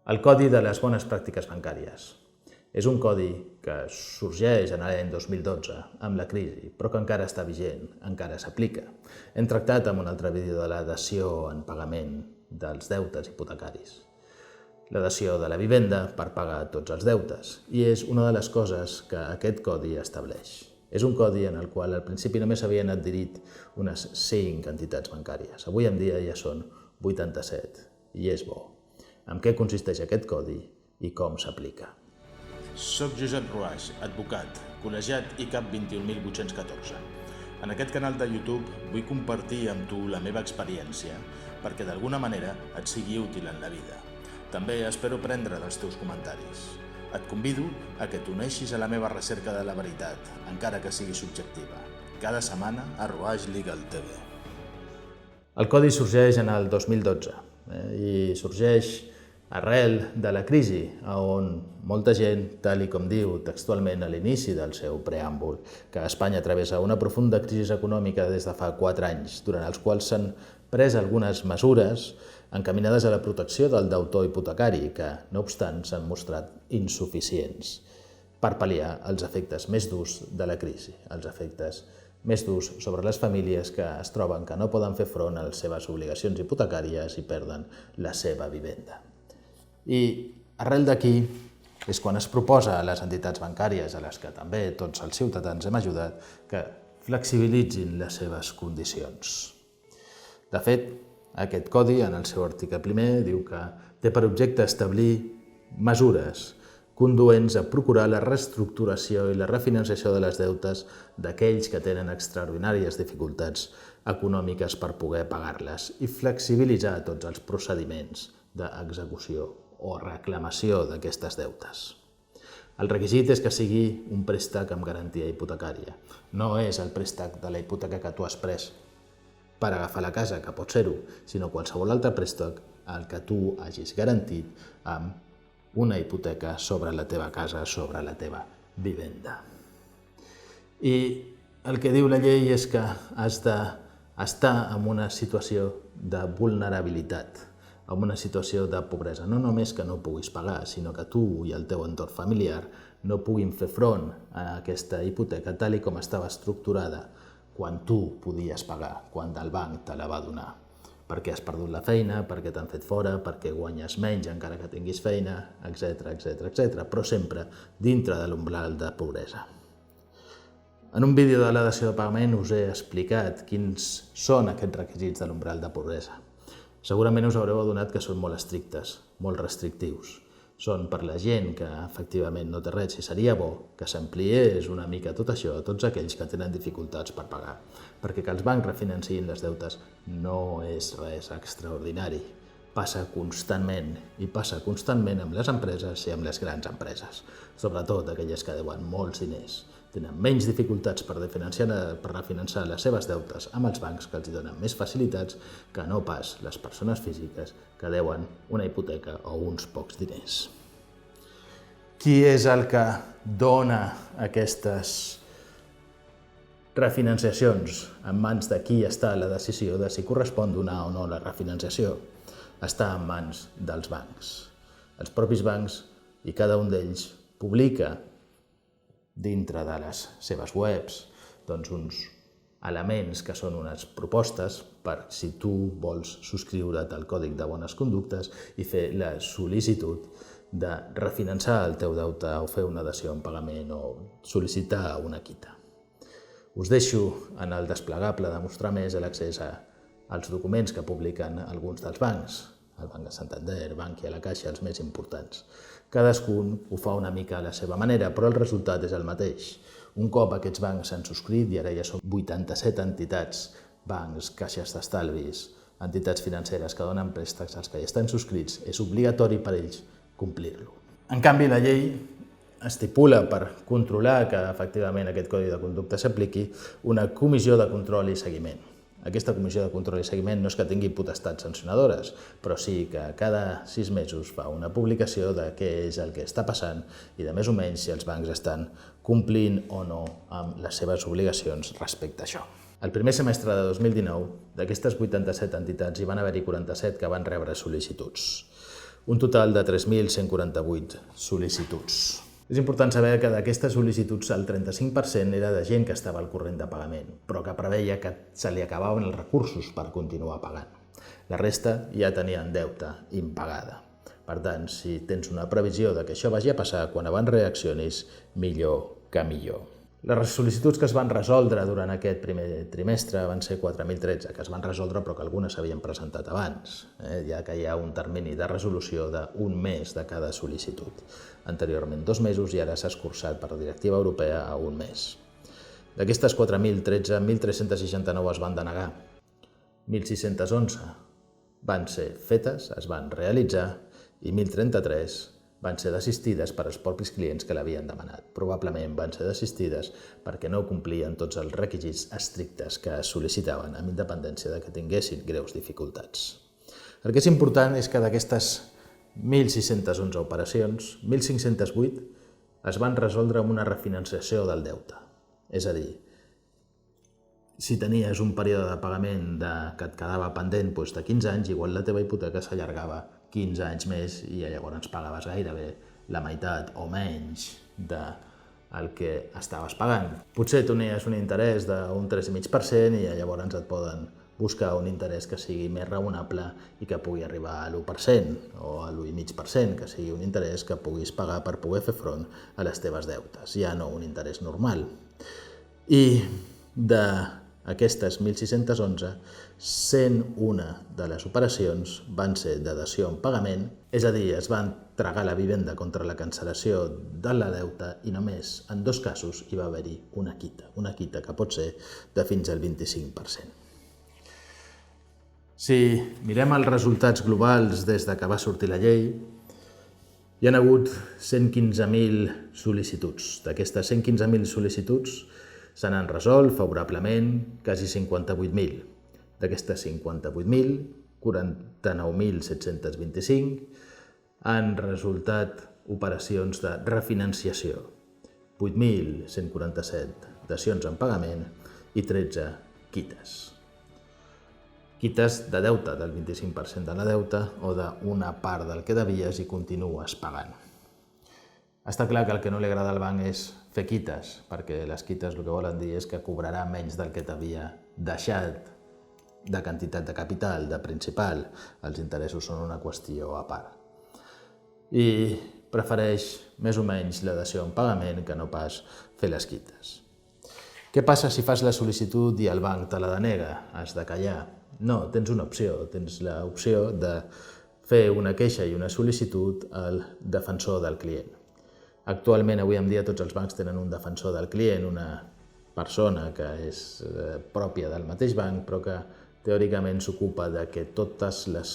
El Codi de les bones pràctiques bancàries. És un codi que sorgeix en l'any 2012 amb la crisi, però que encara està vigent, encara s'aplica. Hem tractat en un altre vídeo de la dació en pagament dels deutes hipotecaris. La dació de la vivenda per pagar tots els deutes, i és una de les coses que aquest codi estableix. És un codi en el qual al principi només havien adherit unes 5 entitats bancàries. Avui en dia ja són 87, i és bo. En què consisteix aquest codi i com s'aplica? Soc Josep Ruaix, advocat, col·legiat i CAP 21.814. En aquest canal de YouTube vull compartir amb tu la meva experiència perquè d'alguna manera et sigui útil en la vida. També espero prendre dels teus comentaris. Et convido a que t'uneixis a la meva recerca de la veritat, encara que sigui subjectiva. Cada setmana a Ruaix Legal TV. El codi sorgeix en el 2012 i sorgeix arrel de la crisi, on molta gent, tal com diu textualment a l'inici del seu preàmbul, que Espanya travessa una profunda crisi econòmica des de fa 4 anys, durant els quals s'han pres algunes mesures encaminades a la protecció del deutor hipotecari, que, no obstant, s'han mostrat insuficients per pal·liar els efectes més durs de la crisi, els efectes més durs sobre les famílies que es troben que no poden fer front a les seves obligacions hipotecàries i perden la seva vivenda. I arrel d'aquí és quan es proposa a les entitats bancàries, a les que també tots els ciutadans hem ajudat, que flexibilitzin les seves condicions. De fet, aquest codi, en el seu article primer, diu que té per objecte establir mesures conduents a procurar la reestructuració i la refinanciació de les deutes d'aquells que tenen extraordinàries dificultats econòmiques per poder pagar-les i flexibilitzar tots els procediments d'execució o reclamació d'aquestes deutes. El requisit és que sigui un préstec amb garantia hipotecària. No és el préstec de la hipoteca que tu has pres per agafar la casa, que pot ser-ho, sinó qualsevol altre préstec el que tu hagis garantit amb una hipoteca sobre la teva casa, sobre la teva vivenda. I el que diu la llei és que has d'estar en una situació de vulnerabilitat, en una situació de pobresa. No només que no puguis pagar, sinó que tu i el teu entorn familiar no puguin fer front a aquesta hipoteca tal com estava estructurada quan tu podies pagar, quan el banc te la va donar. Perquè has perdut la feina, perquè t'han fet fora, perquè guanyes menys encara que tinguis feina, etc. Però sempre dintre de l'umbral de pobresa. En un vídeo de la dació de pagament us he explicat quins són aquests requisits de l'umbral de pobresa. Segurament us haureu adonat que són molt estrictes, molt restrictius. Són per la gent que efectivament no té res, i seria bo que s'ampliés una mica tot això a tots aquells que tenen dificultats per pagar, perquè que els bancs refinancin les deutes no és res extraordinari. Passa constantment, i passa constantment amb les empreses i amb les grans empreses, sobretot aquelles que deuen molts diners. Tenen menys dificultats per refinançar les seves deutes amb els bancs, que els donen més facilitats que no pas les persones físiques que deuen una hipoteca o uns pocs diners. Qui és el que dona aquestes refinanciacions? En mans de qui està la decisió de si correspon donar o no la refinanciació? Està en mans dels bancs. Els propis bancs, i cada un d'ells, publica dintre de les seves webs uns elements que són unes propostes per si tu vols subscriure't al Còdic de Bones Conductes i fer la sol·licitud de refinançar el teu deute o fer una dació en pagament o sol·licitar una quita. Us deixo en el desplegable de Mostrar Més l'accés als documents que publiquen alguns dels bancs, el Banc de Santander, Bankia, la Caixa, els més importants. Cadascun ho fa una mica a la seva manera, però el resultat és el mateix. Un cop aquests bancs s'han subscrit, i ara ja són 87 entitats, bancs, caixes d'estalvis, entitats financeres que donen préstecs als que hi estan subscrits, és obligatori per ells complir-lo. En canvi, la llei estipula, per controlar que efectivament aquest codi de conducta s'apliqui, una comissió de control i seguiment. Aquesta comissió de control i seguiment no és que tingui potestats sancionadores, però sí que cada 6 mesos fa una publicació de què és el que està passant i de més o menys si els bancs estan complint o no amb les seves obligacions respecte a això. El primer semestre de 2019, d'aquestes 87 entitats, hi van haver-hi 47 que van rebre sol·licituds. un total de 3.148 sol·licituds. És important saber que d'aquestes sol·licituds el 35% era de gent que estava al corrent de pagament, però que preveia que se li acabaven els recursos per continuar pagant. La resta ja tenien deute impagada. Per tant, si tens una previsió de que això vagi a passar, quan abans reaccionis, millor que millor. Les sol·licituds que es van resoldre durant aquest primer trimestre van ser 4.013, que es van resoldre però que algunes s'havien presentat abans, ja que hi ha un termini de resolució d'un mes de cada sol·licitud. Anteriorment 2 mesos i ara s'ha escurçat per la directiva europea a un mes. D'aquestes 4.013, 1.369 es van denegar, 1.611 van ser fetes, es van realitzar, i 1.033 van ser desistides per als propis clients que l'havien demanat. Probablement van ser desistides perquè no complien tots els requisits estrictes que es sol·licitaven, amb independència de que tinguessin greus dificultats. El que és important és que d'aquestes 1.611 operacions, 1.508 es van resoldre amb una refinanciació del deute. És a dir, si tenies un període de pagament que et quedava pendent de 15 anys, igual la teva hipoteca s'allargava 15 anys més i llavors pagaves gairebé la meitat o menys del que estaves pagant. Potser tenies un interès d'un 3,5% i llavors et poden buscar un interès que sigui més raonable i que pugui arribar a l'1% o a l'1,5%, que sigui un interès que puguis pagar per poder fer front a les teves deutes, ja no un interès normal. I d'aquestes 1.611, 101 de les operacions van ser de dació en pagament, és a dir, es van tragar la vivenda contra la cancel·lació de la deuta i només en 2 casos hi va haver-hi una quita que pot ser de fins al 25%. Si mirem els resultats globals des que va sortir la llei, hi ha hagut 115.000 sol·licituds. D'aquestes 115.000 sol·licituds se n'han resolt favorablement quasi 58.000. D'aquestes 58.000, 49.725 han resultat operacions de refinanciació, 8.147 dacions en pagament i 13 quites. Quites de deute, del 25% de la deuta o d'una part del que devies i continues pagant. Està clar que el que no li agrada al banc és fer quites, perquè les quites el que volen dir és que cobrarà menys del que t'havia deixat de quantitat de capital, de principal. Els interessos són una qüestió a part. I prefereix més o menys la dació en pagament que no pas fer les quites. Què passa si fas la sol·licitud i el banc te la denega? Has de callar? No, tens una opció. Tens l'opció de fer una queixa i una sol·licitud al defensor del client. Actualment, avui en dia, tots els bancs tenen un defensor del client, una persona que és pròpia del mateix banc, però que teòricament s'ocupa de que totes les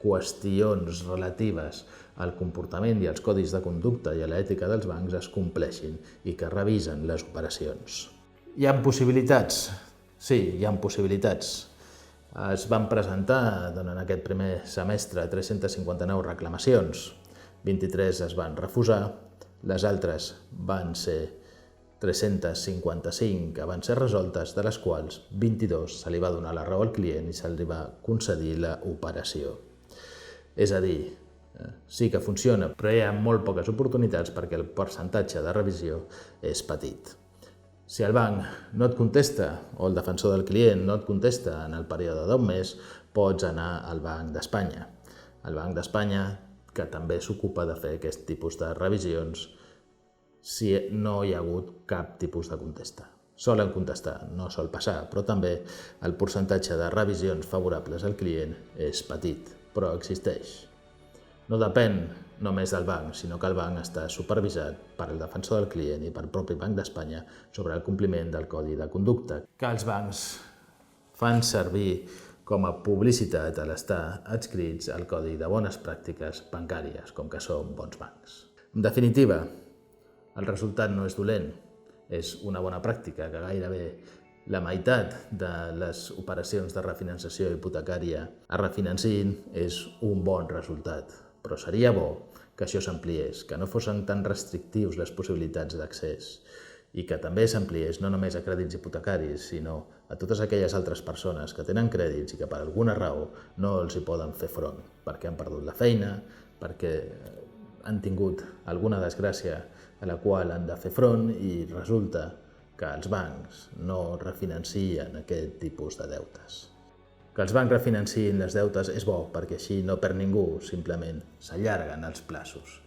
qüestions relatives al comportament i als codis de conducta i a l'ètica dels bancs es compleixin i que revisen les operacions. Hi ha possibilitats? Sí, hi ha possibilitats. Es van presentar en aquest primer semestre 359 reclamacions, 23 es van refusar, les altres van ser 355 que van ser resoltes, de les quals 22 se li va donar la raó al client i se li va concedir l'operació. És a dir, sí que funciona, però hi ha molt poques oportunitats perquè el percentatge de revisió és petit. Si el banc no et contesta o el defensor del client no et contesta en el període d'un mes, pots anar al Banc d'Espanya. El Banc d'Espanya, que també s'ocupa de fer aquest tipus de revisions, si no hi ha hagut cap tipus de contesta. Solen contestar, no sol passar, però també el percentatge de revisions favorables al client és petit, però existeix. No depèn només del banc, sinó que el banc està supervisat per el defensor del client i pel propi Banc d'Espanya sobre el compliment del codi de conducta, que els bancs fan servir com a publicitat a l'estar adscrits al codi de bones pràctiques bancàries, com que són bons bancs. En definitiva, el resultat no és dolent, és una bona pràctica que gairebé la meitat de les operacions de refinanciació hipotecària es refinancin és un bon resultat. Però seria bo que això s'ampliés, que no fossin tan restrictius les possibilitats d'accés i que també s'ampliés no només a crèdits hipotecaris, sinó a totes aquelles altres persones que tenen crèdits i que per alguna raó no els hi poden fer front, perquè han perdut la feina, perquè han tingut alguna desgràcia a la qual han de fer front i resulta que els bancs no refinancien aquest tipus de deutes. Que els bancs refinancin les deutes és bo perquè així no perd ningú, simplement s'allarguen els plaços.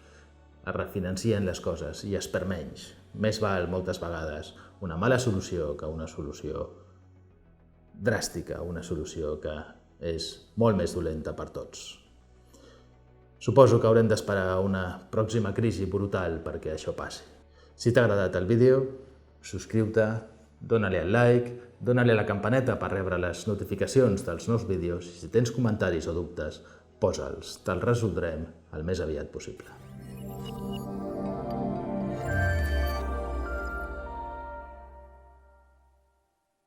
Es refinancien les coses i es perd menys. Més val moltes vegades una mala solució que una solució dràstica, una solució que és molt més dolenta per tots. Suposo que haurem d'esperar una pròxima crisi brutal perquè això passi. Si t'ha agradat el vídeo, subscriu-te, dóna-li al like, dóna-li a la campaneta per rebre les notificacions dels nous vídeos i si tens comentaris o dubtes, posa'ls, te'ls resoldrem el més aviat possible.